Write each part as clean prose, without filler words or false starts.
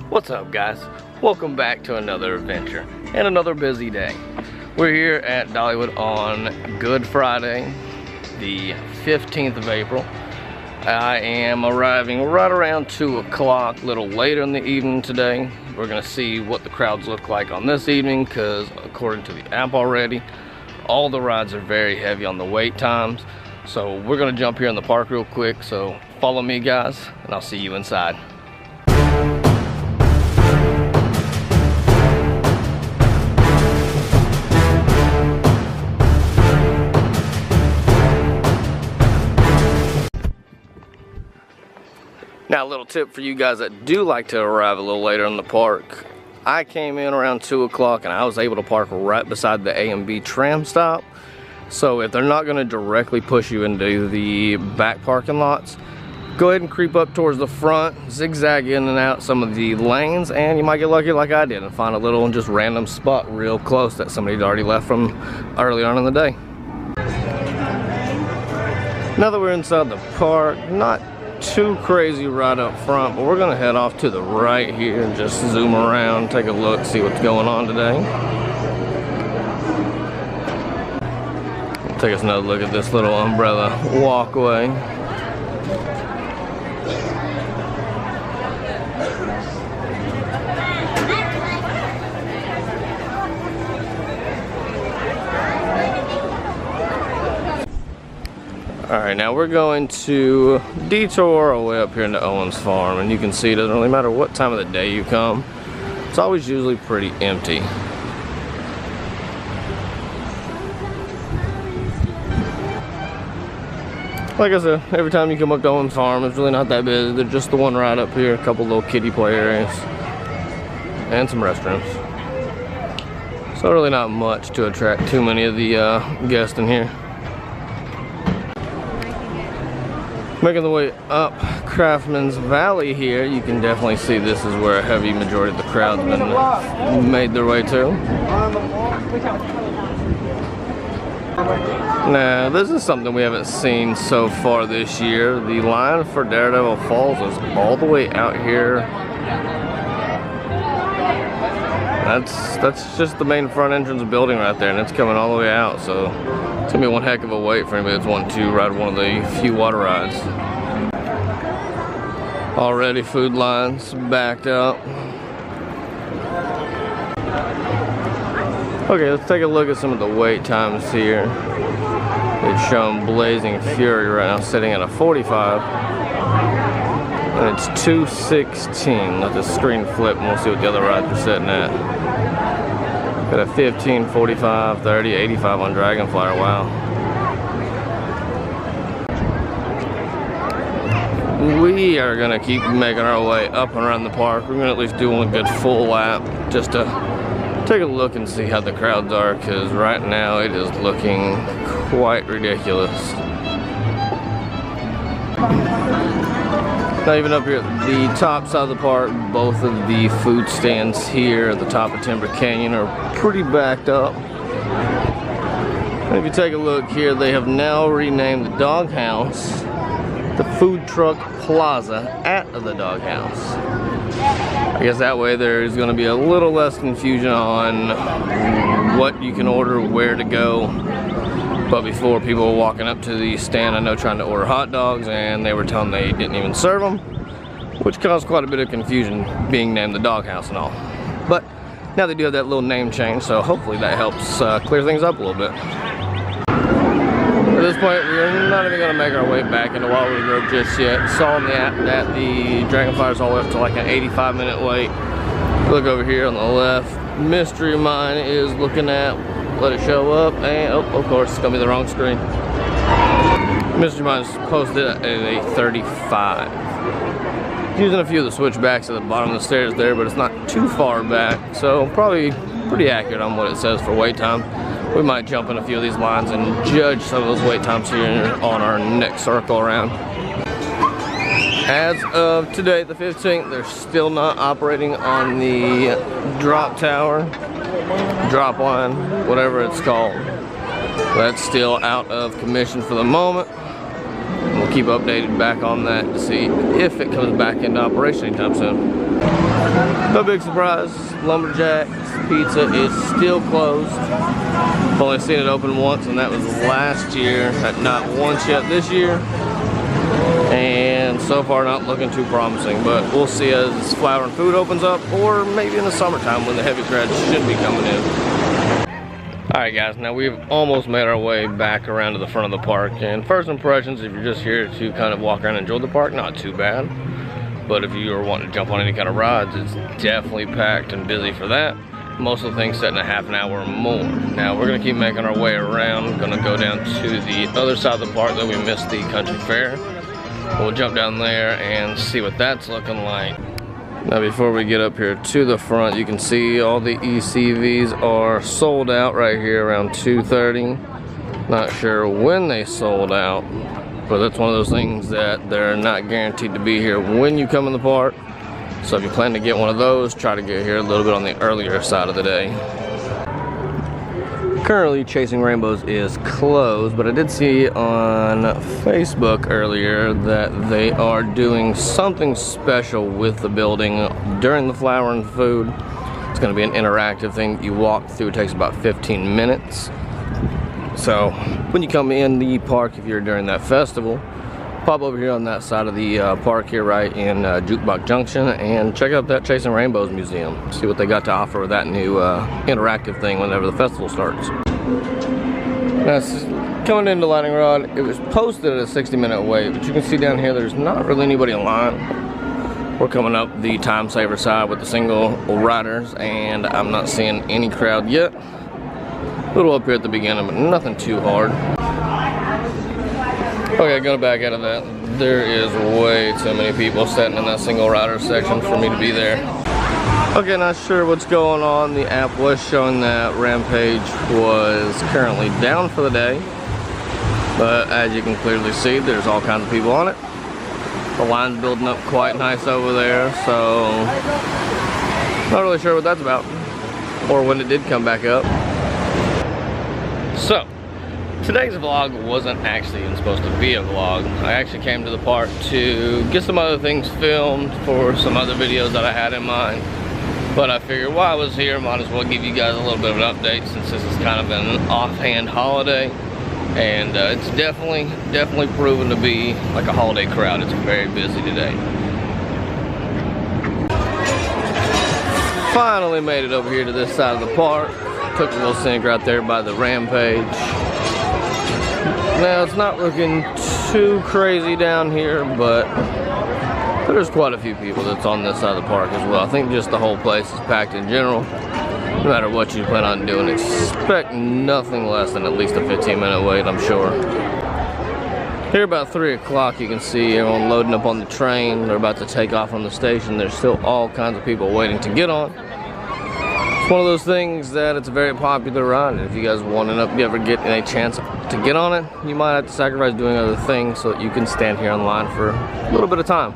What's up, guys? Welcome back to another adventure and another busy day. We're here at Dollywood on Good Friday, the 15th of April. I am arriving right around 2 o'clock, a little later in the evening today. We're gonna see what the crowds look like on this evening because according to the app already, all the rides are very heavy on the wait times. So we're gonna jump here in the park real quick, so follow me, guys, and I'll see you inside. Now, a little tip for you guys that do like to arrive a little later in the park. I came in around 2 o'clock and I was able to park right beside the A and B tram stop. So if they're not going to directly push you into the back parking lots, go ahead and creep up towards the front, zigzag in and out some of the lanes, and you might get lucky like I did and find a little just random spot real close that somebody'd already left from early on in the day. Now that we're inside the park, not too crazy right up front, but we're gonna head off to the right here and just zoom around, take a look, see what's going on today. Take us another look at this little umbrella walkway. Alright, now we're going to detour our way up here into Owen's Farm, and you can see it doesn't really matter what time of the day you come, it's always usually pretty empty. Like I said, every time you come up to Owen's Farm, it's really not that busy. There's just the one right up here, a couple little kiddie play areas, and some restrooms. So really not much to attract too many of the guests in here. Making the way up Craftsman's Valley here, you can definitely see this is where a heavy majority of the crowd's been made their way to. Now, this is something we haven't seen so far this year. The line for Daredevil Falls is all the way out here. That's just the main front entrance building right there, and it's coming all the way out, so it's gonna be one heck of a wait for anybody that's wanting to ride one of the few water rides. Already food lines backed up. Okay, let's take a look at some of the wait times here. It's showing Blazing Fury right now sitting at a 45. And it's 2:16. Let the screen flip and we'll see what the other rides are sitting at. Got a 15, 45, 30, 85 on Dragonflyer. Wow. We are gonna keep making our way up and around the park. We're gonna at least do one good full lap just to take a look and see how the crowds are, because right now it is looking quite ridiculous. Now, even up here at the top side of the park, both of the food stands here at the top of Timber Canyon are pretty backed up. And if you take a look here, they have now renamed the Doghouse the Food Truck Plaza at the Doghouse. I guess that way there's going to be a little less confusion on what you can order, where to go. But before, people were walking up to the stand, I know, trying to order hot dogs, and they were telling they didn't even serve them, which caused quite a bit of confusion, being named the Doghouse and all. But now they do have that little name change, so hopefully that helps clear things up a little bit. At this point, we're not even going to make our way back into Wildwood Grove just yet. Saw on the app that the Dragonflyer's all the way up to like an 85-minute wait. Look over here on the left. Mystery Mine is looking at, let it show up, and oh, of course, it's going to be the wrong screen. Mystery Mine is posted at a 35. Using a few of the switchbacks at the bottom of the stairs there, but it's not too far back, so probably pretty accurate on what it says for wait time. We might jump in a few of these lines and judge some of those wait times here on our next circle around. As of today, the 15th, they're still not operating on the drop tower, drop line, whatever it's called. That's still out of commission for the moment. We'll keep updated back on that to see if it comes back into operation anytime soon. No big surprise, Lumberjack's Pizza is still closed. I've only seen it open once, and that was last year. Not once yet this year. And so far not looking too promising, but we'll see as Flower and Food opens up, or maybe in the summertime when the heavy crowd should be coming in. Alright guys, now we've almost made our way back around to the front of the park, and first impressions, if you're just here to kind of walk around and enjoy the park, not too bad. But if you are wanting to jump on any kind of rides, it's definitely packed and busy for that. Most of the things set in a half an hour or more. Now we're gonna keep making our way around, gonna go down to the other side of the park that we missed the country fair. We'll jump down there and see what that's looking like. Now before we get up here to the front, you can see all the ECVs are sold out right here around 2:30. Not sure when they sold out, but that's one of those things that they're not guaranteed to be here when you come in the park. So if you plan to get one of those, try to get here a little bit on the earlier side of the day. Currently, Chasing Rainbows is closed, but I did see on Facebook earlier that they are doing something special with the building during the Flower and Food. It's going to be an interactive thing that you walk through. It takes about 15 minutes. So when you come in the park, if you're during that festival, pop over here on that side of the park here right in Jukebox Junction and check out that Chasing Rainbows Museum. See what they got to offer with that new interactive thing whenever the festival starts. Now, coming into Lightning Rod, it was posted at a 60-minute wait, but you can see down here there's not really anybody in line. We're coming up the time saver side with the single riders, and I'm not seeing any crowd yet. A little up here at the beginning, but nothing too hard. Okay, going back out of that, there is way too many people sitting in that single rider section for me to be there. Okay, not sure what's going on. The app was showing that Rampage was currently down for the day, but as you can clearly see, there's all kinds of people on it. The line's building up quite nice over there, so not really sure what that's about or when it did come back up. So today's vlog wasn't actually even supposed to be a vlog. I actually came to the park to get some other things filmed for some other videos that I had in mind. But I figured while I was here, might as well give you guys a little bit of an update since this is kind of an offhand holiday. And it's definitely proven to be like a holiday crowd. It's very busy today. Finally made it over here to this side of the park. Took a little scenic right there by the Rampage. Now it's not looking too crazy down here, but there's quite a few people that's on this side of the park as well. I think just the whole place is packed in general. No matter what you plan on doing, expect nothing less than at least a 15-minute wait, I'm sure. Here about 3 o'clock, you can see everyone loading up on the train. They're about to take off from the station. There's still all kinds of people waiting to get on. It's one of those things that it's a very popular ride. If you guys want to, if you ever get a chance to get on it, you might have to sacrifice doing other things so that you can stand here in line for a little bit of time.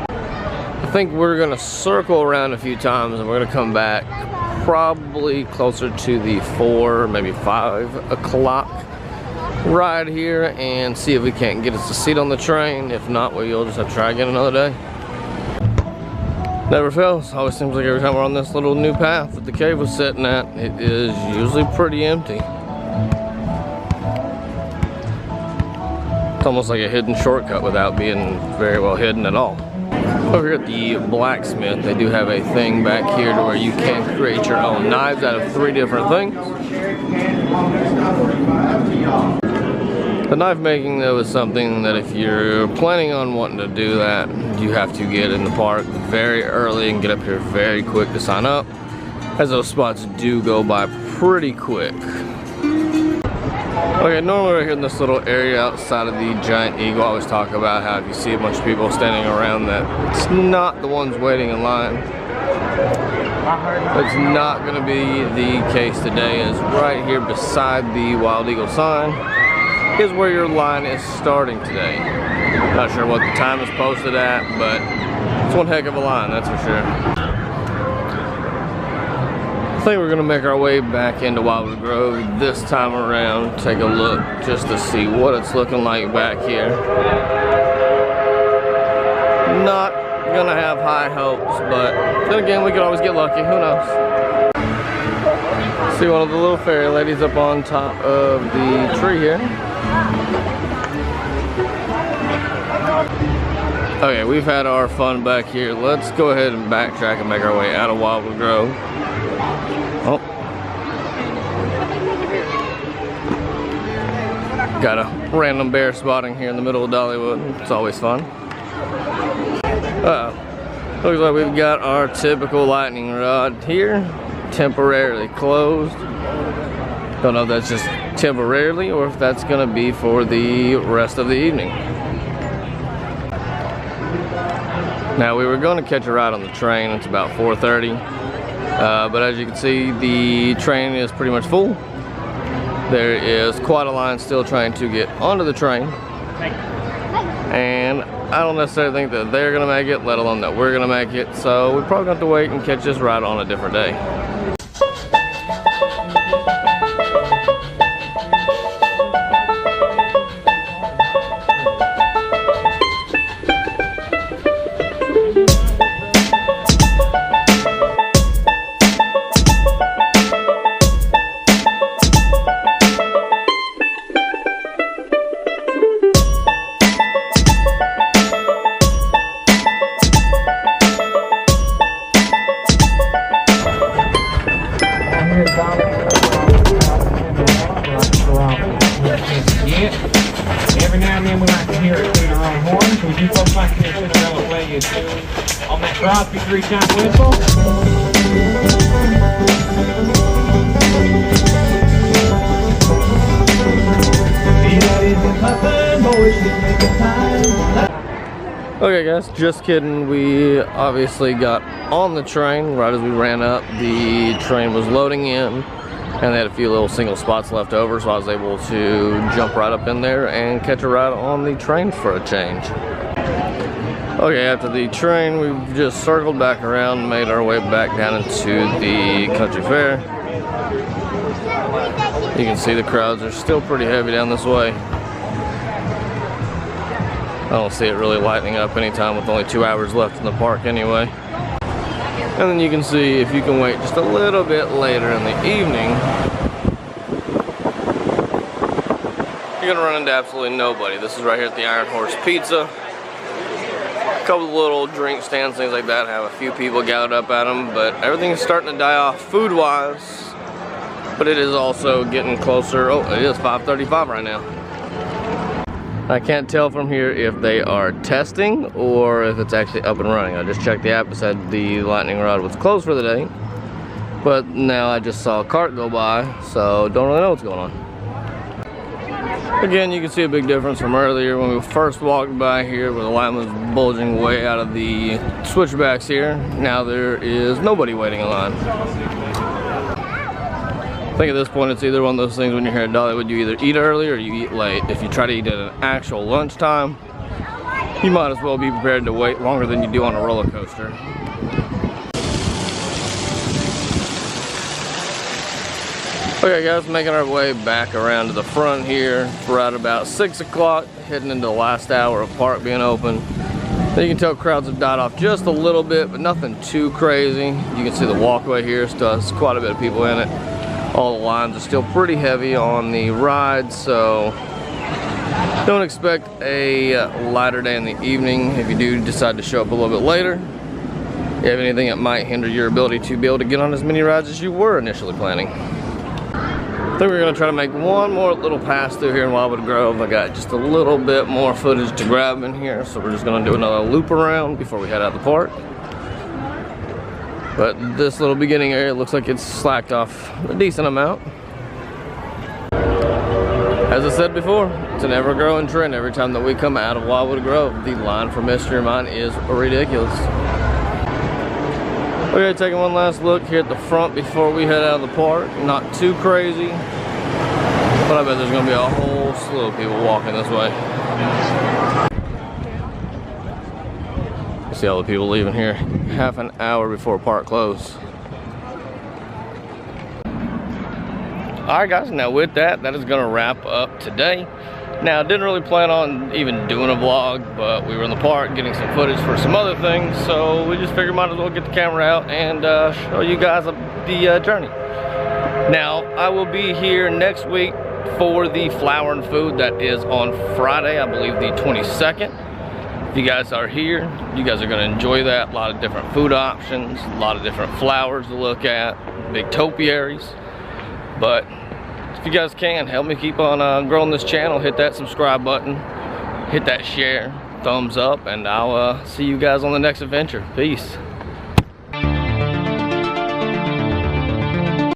I think we're gonna circle around a few times and we're gonna come back probably closer to the 4, maybe 5 o'clock ride here and see if we can't get us a seat on the train. If not, we'll just have to try again another day. Never fails. Always seems like every time we're on this little new path that the cave was sitting at, it is usually pretty empty. It's almost like a hidden shortcut without being very well hidden at all. Over here at the blacksmith, they do have a thing back here to where you can create your own knives out of 3 different things. The knife making, though, is something that if you're planning on wanting to do that, you have to get in the park very early and get up here very quick to sign up, as those spots do go by pretty quick. Okay, normally we're here in this little area outside of the Giant Eagle. I always talk about how if you see a bunch of people standing around that it's not the ones waiting in line. That's not going to be the case today, as right here beside the Wild Eagle sign is where your line is starting today. Not sure what the time is posted at, but it's one heck of a line, that's for sure. I think we're gonna make our way back into Wildwood Grove this time around. Take a look just to see what it's looking like back here. Not gonna have high hopes, but then again, we could always get lucky. Who knows? See one of the little fairy ladies up on top of the tree here. Okay, we've had our fun back here. Let's go ahead and backtrack and make our way out of Wildwood Grove. Oh. Got a random bear spotting here in the middle of Dollywood. It's always fun. Looks like we've got our typical lightning rod here, temporarily closed. Don't know if that's just temporarily or if that's gonna be for the rest of the evening. Now we were gonna catch a ride on the train. It's about 4:30. But as you can see, the train is pretty much full. There is quite a line still trying to get onto the train. And I don't necessarily think that they're gonna make it, let alone that we're gonna make it. So we're probably gonna have to wait and catch this ride on a different day. Every now and then we like to hear it through our own horn, so would you folks like to hear Cinderella play you a tune on that Crosby 3-time whistle? Okay guys, just kidding. We obviously got on the train right as we ran up. The train was loading in and they had a few little single spots left over, so I was able to jump right up in there and catch a ride on the train for a change. Okay, after the train, we've just circled back around, made our way back down into the country fair. You can see the crowds are still pretty heavy down this way. I don't see it really lightening up anytime with only 2 hours left in the park anyway. And then you can see if you can wait just a little bit later in the evening, you're gonna run into absolutely nobody. This is right here at the Iron Horse Pizza. A couple of little drink stands, things like that, have a few people gathered up at them, but everything's starting to die off food-wise. But it is also getting closer. Oh, it is 5:35 right now. I can't tell from here if they are testing or if it's actually up and running. I just checked the app, it said the lightning rod was closed for the day. But now I just saw a cart go by, so don't really know what's going on. Again, you can see a big difference from earlier when we first walked by here where the line was bulging way out of the switchbacks here. Now there is nobody waiting in line. I think at this point it's either one of those things when you're here at Dollywood, you either eat early or you eat late. If you try to eat at an actual lunchtime, you might as well be prepared to wait longer than you do on a roller coaster. Okay guys, making our way back around to the front here. We're at about 6 o'clock, heading into the last hour of park being open. You can tell crowds have died off just a little bit, but nothing too crazy. You can see the walkway here still has quite a bit of people in it. All the lines are still pretty heavy on the ride, so don't expect a lighter day in the evening. If you do decide to show up a little bit later, you have anything that might hinder your ability to be able to get on as many rides as you were initially planning. I think we're gonna try to make one more little pass through here in Wildwood Grove. I got just a little bit more footage to grab in here, so we're just gonna do another loop around before we head out of the park. But this little beginning area looks like it's slacked off a decent amount. As I said before, it's an ever-growing trend. Every time that we come out of Wildwood Grove, the line for Mystery Mine is ridiculous. Okay, taking one last look here at the front before we head out of the park. Not too crazy, but I bet there's gonna be a whole slew of people walking this way. See all the people leaving here half an hour before park close. Alright guys, now with that, that is going to wrap up today. Now, I didn't really plan on even doing a vlog, but we were in the park getting some footage for some other things, so we just figured might as well get the camera out and show you guys the journey. Now, I will be here next week for the Flower and Food that is on Friday, I believe the 22nd. If you guys are here, you guys are going to enjoy that. A lot of different food options, a lot of different flowers to look at, big topiaries. But if you guys can, help me keep on growing this channel. Hit that subscribe button, hit that share, thumbs up, and I'll see you guys on the next adventure. Peace.